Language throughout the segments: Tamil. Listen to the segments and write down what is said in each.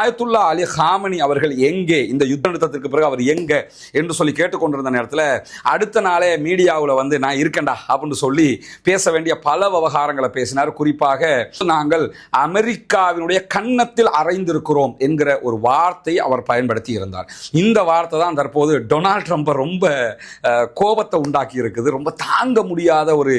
ஆயத்துல்லா அலி ஹாமனி அவர்கள் எங்கே, இந்த யுத்த நிறுத்தத்திற்கு பிறகு அவர் எங்க என்று சொல்லி கேட்டுக்கொண்டிருந்த நேரத்தில் அடுத்த நாளே மீடியாவில் வந்து நான் இருக்கேன்டா அப்படின்னு சொல்லி பேச வேண்டிய பல விவகாரங்களை பேசினார். குறிப்பாக நாங்கள் அமெரிக்காவினுடைய கன்னத்தில் அறைந்திருக்கிறோம் என்கிற ஒரு வார்த்தை அவர் பயன்படுத்தி இருந்தார். இந்த வார்த்தை தான் தற்போது டொனால்ட் ட்ரம்ப் ரொம்ப கோபத்தை உண்டாக்கி இருக்குது, ரொம்ப தாங்க முடியாத ஒரு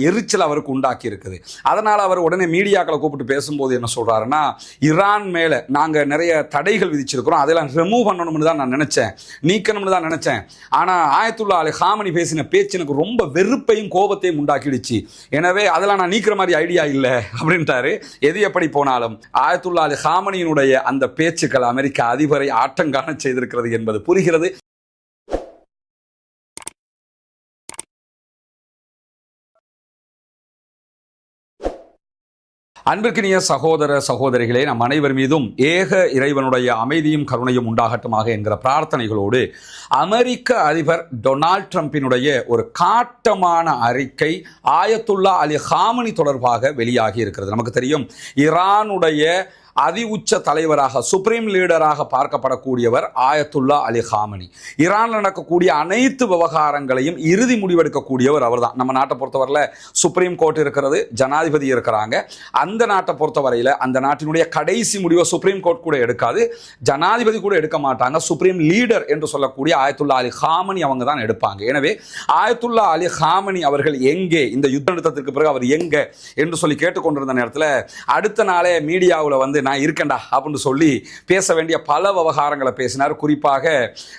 எரிச்சல் அவருக்கு உண்டாக்கி இருக்குது. அதனால் அவர் உடனே மீடியாக்களை கூப்பிட்டு பேசும்போது என்ன சொல்றாருன்னா, ஈரான் மேல நாங்க நிறைய தடைகள் விதிச்சிருக்கிறோம், அதெல்லாம் ரிமூவ் பண்ணணும்னு தான் நான் நினைச்சேன், நீக்கணும்னு தான் நினைச்சேன். ஆனா ஆயத்துல்லா அலி ஹாமனி பேசின பேச்சு எனக்கு ரொம்ப வெறுப்பையும் கோபத்தையும் உண்டாக்கிடுச்சு, எனவே அதெல்லாம் நான் நீக்கிற மாதிரி ஐடியா இல்லை அப்படின்ட்டாரு. எது எப்படி போனாலும் ஆயத்துல்லா அலி ஹாமனியினுடைய அந்த பேச்சுக்கள் அமெரிக்க அதிபரை ஆட்டங்காண செய்திருக்கிறது என்பது புரிகிறது. அன்பிற்கினிய சகோதர சகோதரிகளே, நம் அனைவர் மீதும் ஏக இறைவனுடைய அமைதியும் கருணையும் உண்டாகட்டுமாக என்கிற பிரார்த்தனைகளோடு, அமெரிக்க அதிபர் டொனால்ட் ட்ரம்பினுடைய ஒரு காட்டமான அறிக்கை ஆயத்துல்லா அலி ஹாமனி தொடர்பாக வெளியாகி இருக்கிறது. நமக்கு தெரியும், ஈரானுடைய அதி உச்ச தலைவராக, சுப்ரீம் லீடராக பார்க்கப்படக்கூடியவர் ஆயத்துல்லா அலி ஹாமனி. ஈரானில் நடக்கக்கூடிய அனைத்து விவகாரங்களையும் இறுதி முடிவெடுக்கக்கூடியவர் அவர் தான். நம்ம நாட்டை பொறுத்தவரையில் சுப்ரீம் கோர்ட் இருக்கிறது, ஜனாதிபதி இருக்கிறாங்க. அந்த நாட்டை பொறுத்தவரையில் அந்த நாட்டினுடைய கடைசி முடிவை சுப்ரீம் கோர்ட் கூட எடுக்காது, ஜனாதிபதி கூட எடுக்க மாட்டாங்க. சுப்ரீம் லீடர் என்று சொல்லக்கூடிய ஆயத்துல்லா அலி ஹாமனி அவங்க தான் எடுப்பாங்க. எனவே ஆயத்துல்லா அலி ஹாமனி அவர்கள் எங்கே, இந்த யுத்த நிறுத்தத்திற்கு பிறகு அவர் எங்கே என்று சொல்லி கேட்டுக்கொண்டிருந்த நேரத்தில் அடுத்த நாளே மீடியாவில் வந்து நான் இருக்கேன்டா அப்படின்னு சொல்லி பேச வேண்டிய பல விவகாரங்களை பேசினார். குறிப்பாக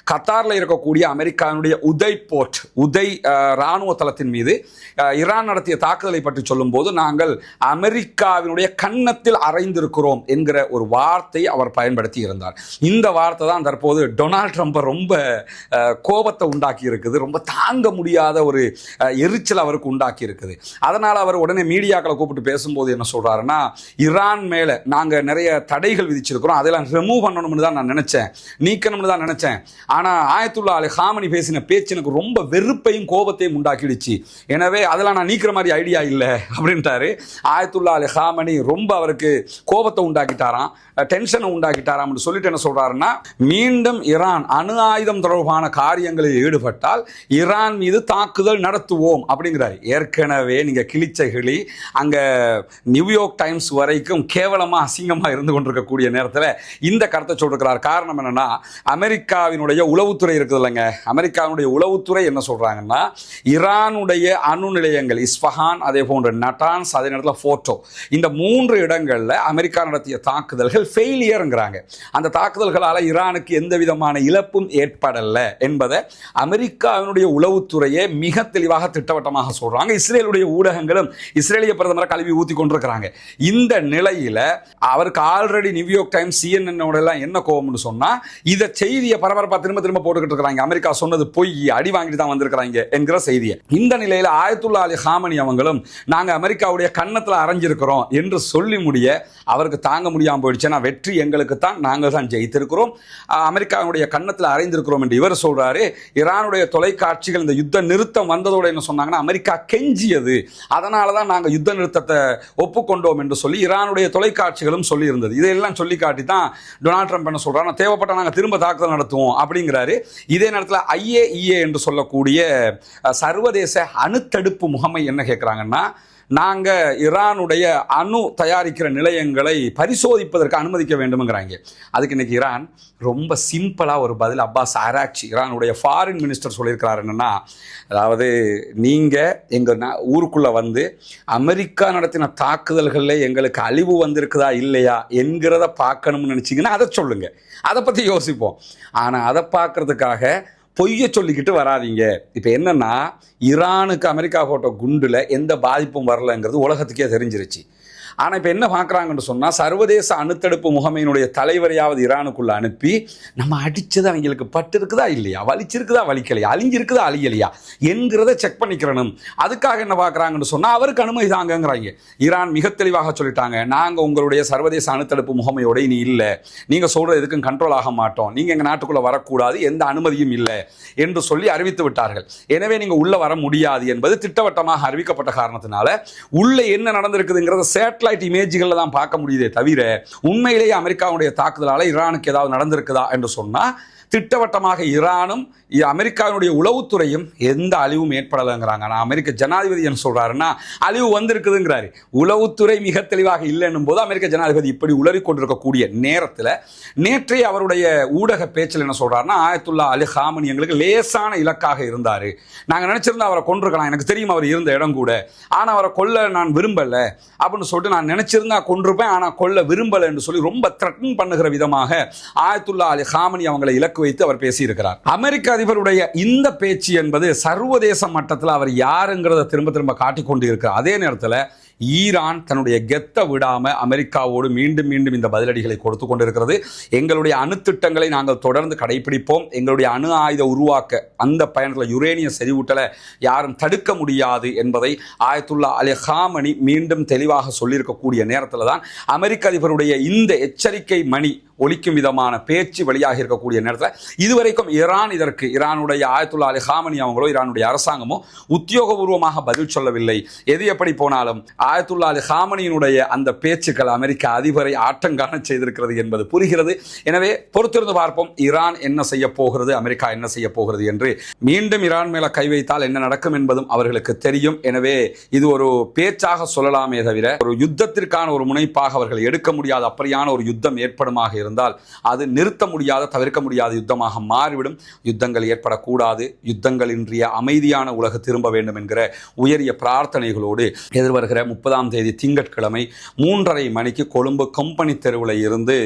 கத்தாரில் இருக்கக்கூடிய அமெரிக்காவுடைய உதை ராணுவ தளத்தின் மீது ஈரான் நடத்திய தாக்குதலை பற்றி சொல்லும் போது, நாங்கள் அமெரிக்காவினுடைய கன்னத்தில் அறைந்திருக்கிறோம் என்கிற ஒரு வார்த்தை அவர் பயன்படுத்தி இருந்தார். இந்த வார்த்தை தான் தற்போது டொனால்ட் ட்ரம்ப் ரொம்ப கோபத்தை உண்டாக்கி இருக்குது, ரொம்ப தாங்க முடியாத ஒரு எரிச்சல் அவருக்கு உண்டாக்கி இருக்குது. அதனால் அவர் உடனே மீடியாக்களை கூப்பிட்டு பேசும்போது என்ன சொல்றாருன்னா, ஈரான் மேல நாங்க நிறைய தடைகள் விதிச்சிருக்கிறோம், அதெல்லாம் ரிமூவ் பண்ணணும்னு தான் நான் நினைச்சேன், நீக்கணும்னு தான் நினைச்சேன். ஆனா ஆயத்துல்லா அலி ஹாமனி பேசின பேச்சு எனக்கு ரொம்ப வெறுப்பையும் கோபத்தையும் உண்டாக்கிடுச்சு, எனவே அதெல்லாம் நான் நீக்கிற மாதிரி ஐடியா இல்லை அப்படின்ட்டாரு. ஆயத்துல்லா அலி ஹாமனி ரொம்ப அவருக்கு கோபத்தை உண்டாக்கிட்டாராம், டென்ஷனை உண்டாக்கிட்டாராம் சொல்லிட்டு என்ன சொல்றாருன்னா, மீண்டும் ஈரான் அணு ஆயுதம் தொடர்பான காரியங்களில் ஈடுபட்டால் ஈரான் மீது தாக்குதல் நடத்துவோம் அப்படிங்கிறாரு. ஏற்கனவே நீங்க கிழிச்சகிளி அங்க நியூயார்க் டைம்ஸ் வரைக்கும் கேவலமா அசிங்கமா இருந்து கொண்டிருக்கக்கூடிய நேரத்தில் இந்த கருத்தை சொல்லிருக்கிறார். காரணம் என்னன்னா, அமெரிக்காவினுடைய உளவுத்துறை இருக்குது இல்லைங்க, அமெரிக்காவினுடைய உளவுத்துறை என்ன சொல்றாங்கன்னா, ஈரானுடைய அணு நிலையங்கள் இஸ்ஃபஹான், அதே போன்ற நட்டான்ஸ், அதே நேரத்தில் ஃபோர்டோ, இந்த 3 இடங்கள்ல அமெரிக்கா நடத்திய தாக்குதல்கள் ஃபெயிலியர்ங்கிறாங்க. அந்த தாக்குதல்களால் ஈரானுக்கு எந்த விதமான இழப்பும் ஏற்படல என்பதை அமெரிக்காவினுடைய உளவுத்துறையே மிக தெளிவாக திட்டவட்டமாக சொல்றாங்க. இஸ்ரேலுடைய ஊடகங்களும் இஸ்ரேலிய பிரதமரை கழுவி ஊத்தி கொண்டிருக்கிறாங்க. இந்த நிலையில அவருக்கு ஆல்ரெடி நியூயார்க் டைம்ஸ், CNN எல்லாம் என்ன கோவம்னு சொன்னா, இத செய்தியை பரபரப்பா திரும்ப திரும்ப போட்டுக்கிட்டு இருக்காங்க, அமெரிக்கா சொன்னது பொய், அடி வாங்கிட்டு தான் வந்திருக்கிறாங்க என்கிற செய்தியை. இந்த நிலையில ஆயத்துல்லா அலி ஹாமனி அவங்களும் நாங்க அமெரிக்காவுடைய கன்னத்தில் அரைஞ்சிருக்கிறோம் என்று சொல்லி முடிய அவருக்கு தாங்க முடியாமல் போயிடுச்சு. வெற்றி எங்களுக்கு தான், நாங்கள் தான் ஜெயித்திருக்கிறோம், அமெரிக்காவுடைய கன்னத்தில் அறைந்திருக்கிறோம் என்று இவர் சொல்றாரு. ஈரானுடைய தொலைக்காட்சிகள் இந்த யுத்த நிறுத்தம் வந்ததோடு என்ன சொன்னாங்கன்னா, அமெரிக்கா கெஞ்சியது, அதனால தான் நாங்கள் யுத்த நிறுத்தத்தை ஒப்புக்கொண்டோம் என்று சொல்லி ஈரானுடைய தொலைக்காட்சிகளும் சொல்லி இருந்தது. இதையெல்லாம் சொல்லி காட்டி தான் டொனால்ட் ட்ரம்ப் என்ன சொல்றாரு, தேவைப்பட்ட நாங்கள் திரும்ப தாக்குதல் நடத்துவோம் அப்படிங்கிறாரு. இதே நேரத்தில் IAEA என்று சொல்லக்கூடிய சர்வதேச அணுத்தடுப்பு முகமை என்ன கேட்கிறாங்கன்னா, நாங்கள் ஈரானுடைய அணு தயாரிக்கிற நிலையங்களை பரிசோதிப்பதற்கு அனுமதிக்க வேண்டும்ங்கிறாங்க. அதுக்கு இன்னைக்கு ஈரான் ரொம்ப சிம்பிளாக ஒரு பதில் அப்பாஸ் ஆராக்சி, ஈரானுடைய ஃபாரின் மினிஸ்டர் சொல்லியிருக்கிறார். என்னன்னா, அதாவது நீங்கள் எங்கள் ஊருக்குள்ளே வந்து அமெரிக்கா நடத்தின தாக்குதல்களில் எங்களுக்கு அழிவு வந்திருக்குதா இல்லையா என்கிறத பார்க்கணும்னு நினச்சிங்கன்னா அதை சொல்லுங்கள், அதை பற்றி யோசிப்போம். ஆனால் அதை பார்க்கறதுக்காக பொய்ய சொல்லிக்கிட்டு வராதிங்க. இப்போ என்னன்னா, ஈரானுக்கு அமெரிக்கா போட்ட குண்டுல எந்த பாதிப்பும் வரலங்கிறது உலகத்துக்கே தெரிஞ்சிருச்சு. ஆனால் இப்போ என்ன பார்க்குறாங்கன்னு சொன்னால், சர்வதேச அணுத்தடுப்பு முகமையினுடைய தலைவரையாவது ஈரானுக்குள்ளே அனுப்பி நம்ம அடித்தது அவங்களுக்கு பட்டு இருக்குதா இல்லையா, வலிச்சிருக்குதா வலிக்கலையா, அழிஞ்சிருக்குதா அழியலையா என்கிறத செக் பண்ணிக்கிறணும். அதுக்காக என்ன பார்க்குறாங்கன்னு சொன்னால், அவருக்கு அனுமதி தாங்கங்கிறாங்க. ஈரான் மிக தெளிவாக சொல்லிட்டாங்க, நாங்கள் உங்களுடைய சர்வதேச அணுத்தடுப்பு முகமையோட இனி இல்லை, நீங்கள் சொல்கிற எதுக்கும் கண்ட்ரோல் ஆக மாட்டோம், நீங்கள் எங்கள் நாட்டுக்குள்ளே வரக்கூடாது, எந்த அனுமதியும் இல்லை என்று சொல்லி அறிவித்து விட்டார்கள். எனவே நீங்கள் உள்ளே வர முடியாது என்பது திட்டவட்டமாக அறிவிக்கப்பட்ட காரணத்தினால உள்ளே என்ன நடந்திருக்குதுங்கிறத சேட்டலைட் சேட்டலைட் இமேஜ்களில் தான் பார்க்க முடியுதே தவிர உண்மையிலேயே அமெரிக்காவுடைய தாக்குதலால் ஈரானுக்கு ஏதாவது நடந்திருக்குதா என்று சொன்னால் திட்டவட்டமாக ஈரானும் அமெரிக்காவினுடைய உளவுத்துறையும் எந்த அழிவும் ஏற்படலைங்கிறாங்க. ஆனால் அமெரிக்க ஜனாதிபதி என்ன சொல்றாருன்னா அழிவு வந்திருக்குதுங்கிறாரு. உளவுத்துறை மிக தெளிவாக இல்லைன்னும் போது அமெரிக்க ஜனாதிபதி இப்படி உளறி கொண்டிருக்கக்கூடிய நேரத்தில் நேற்றைய அவருடைய ஊடக பேச்சில் என்ன சொல்றாருன்னா, ஆயத்துல்லா அலி ஹாமனி எங்களுக்கு லேசான இலக்காக இருந்தார், நாங்கள் நினைச்சிருந்தா அவரை கொண்டிருக்கலாம், எனக்கு தெரியும் அவர் இருந்த இடம் கூட, ஆனால் அவரை கொல்ல நான் விரும்பலை அப்படின்னு சொல்லிட்டு நான் நினைச்சிருந்தா கொண்டிருப்பேன், ஆனால் கொல்ல விரும்பலை என்று சொல்லி ரொம்ப த்ரெட்டன் பண்ணுகிற விதமாக ஆயத்துல்லா அலி ஹாமனி அவங்களை இலக்கு வைத்து அவர் பேசியிருக்கிறார். அமெரிக்க அதிபருடைய இந்த பேச்சு என்பது சர்வதேச மட்டத்தில் அவர் யாருங்கிறத திரும்ப திரும்ப காட்டிக்கொண்டு இருக்கிறார். அதே நேரத்தில் ஈரான் தன்னுடைய கெத்தை விடாம அமெரிக்காவோடு மீண்டும் மீண்டும் இந்த பதிலடிகளை கொடுத்து கொண்டிருக்கிறது. எங்களுடைய அணுத்திட்டங்களை நாங்கள் தொடர்ந்து கடைபிடிப்போம், எங்களுடைய அணு ஆயுத உருவாக்க அந்த பயணத்தில் யுரேனிய செறிவூட்டலை யாரும் தடுக்க முடியாது என்பதை ஆயத்துல்லா அலி ஹாமனி மீண்டும் தெளிவாக சொல்லியிருக்கக்கூடிய நேரத்தில் தான் அமெரிக்க அதிபருடைய இந்த எச்சரிக்கை மணி ஒலிக்கும் விதமான பேச்சு வெளியாக இருக்கக்கூடிய நேரத்தில் இதுவரைக்கும் ஈரானுடைய ஆயத்துல்லா அலி ஹாமனி அவங்களோ ஈரானுடைய அரசாங்கமோ உத்தியோகபூர்வமாக பதில் சொல்லவில்லை. எது எப்படி போனாலும் ஆயத்துல்லா அலி ஹாமனியினுடைய அந்த பேச்சுக்கள் அமெரிக்க அதிபரை ஆட்டங்காண செய்திருக்கிறது என்பது புரிகிறது. எனவே பொறுத்திருந்து பார்ப்போம் ஈரான் என்ன செய்ய போகிறது, அமெரிக்கா என்ன செய்ய போகிறது என்று. மீண்டும் ஈரான் மேல கை வைத்தால் என்ன நடக்கும் என்பதும் அவர்களுக்கு தெரியும். எனவே இது ஒரு பேச்சாக சொல்லலாமே தவிர ஒரு யுத்தத்திற்கான ஒரு முனைப்பாக அவர்கள் எடுக்க முடியாத அப்படியான ஒரு யுத்தம் ஏற்படுமாக இருந்தால் அது நிறுத்த முடியாத தவிர்க்க முடியாத யுத்தமாக மாறிவிடும். யுத்தங்கள் ஏற்படக்கூடாது, யுத்தங்கள் இன்றைய அமைதியான உலக திரும்ப வேண்டும் என்கிற உயரிய பிரார்த்தனைகளோடு எதிர்வருகிற 30ஆம் தேதி திங்கட்கிழமை 3:30 மணிக்கு கொழும்பு கம்பெனி தெருவில் இருந்து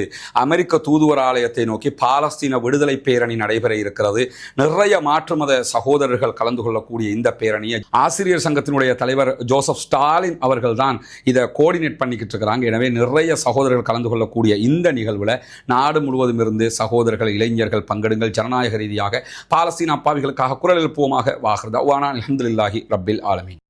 அமெரிக்க தூதுவர் ஆலயத்தை நோக்கி பாலஸ்தீன விடுதலை பேரணி நடைபெற இருக்கிறது. நிறைய மாற்று மத சகோதரர்கள் கலந்து கொள்ளக்கூடிய இந்த பேரணியை ஆசிரியர் சங்கத்தினுடைய தலைவர் ஜோசப் ஸ்டாலின் அவர்கள் தான் இதை கோஆர்டினேட் பண்ணிக்கிட்டு இருக்கிறாங்க. எனவே நிறைய சகோதரர்கள் கலந்து கொள்ளக்கூடிய இந்த நிகழ்வில் நாடு முழுவதும் இருந்து சகோதரர்கள், இளைஞர்கள் பங்கெடுங்கள். ஜனநாயக ரீதியாக பாலஸ்தீன அப்பாவிகளுக்காக குரல் எழுப்புவோமாக. வாஹிர் தஅவானா அல்ஹம்துலில்லாஹி ரப்பில் ஆலமீன்.